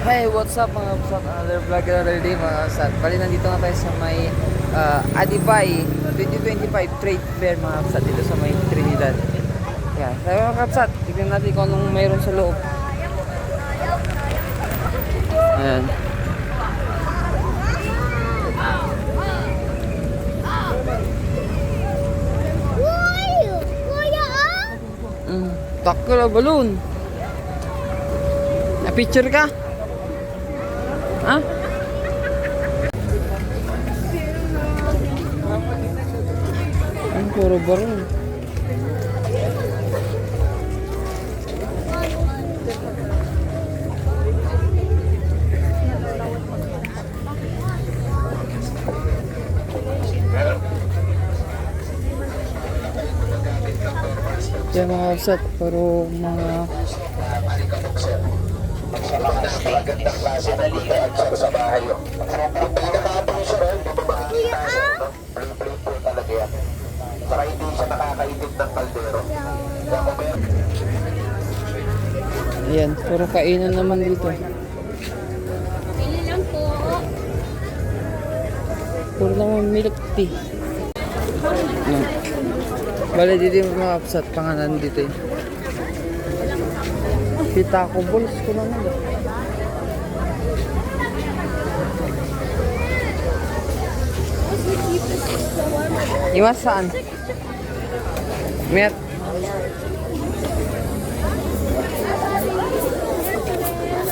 Hey, what's up mga kapsat? Another vlog, another day mga kapsat. Bali, nandito nga tayo sa may Adibay 2025 Trade Fair mga kapsat dito sa may Trinidad. Yan, tayo mga kapsat, tignan natin kung anong mayroon sa loob. Ayan. Takla balloon. Na-picture ka? Ha? Ang puro balloon. Yan mga kapsat, pero mga magandang klase na liga at sa bahay yun. Pinakapang siya rin, bumabangin tayo, no? Blue-blue po talaga yan. Saka hindi siya nakakaintip ng kaldero. Kaya kung meron... ayan, puro kainan naman dito. Pili lang po. Puro naman milk tea. Ayan. Bale dito yung mga kapsat, pangalan dito eh. Kita ko, bols ko naman. Iwas saan? Met.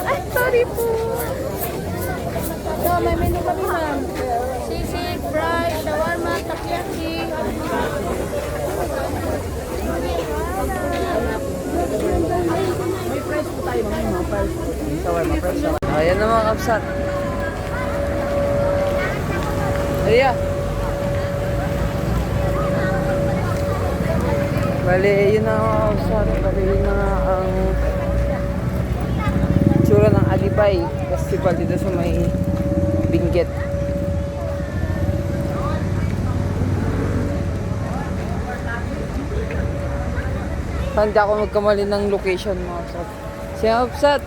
Ay, sorry po. So, may menu kami ma'am. Sisig, fry, shawarma, takoyaki. May price po tayo mga price. Ayan na mga kapsat. Ayan. Bale, yun na mga kapsat. Bale, yun na ang tsura ng Adibay Festival dito sa may Benguet. Hindi ako magkamali ng location mga kapsat. Siya kapsat.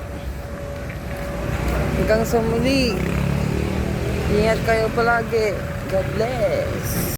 Hanggang sa muli. Ingat kayo palagi. God bless.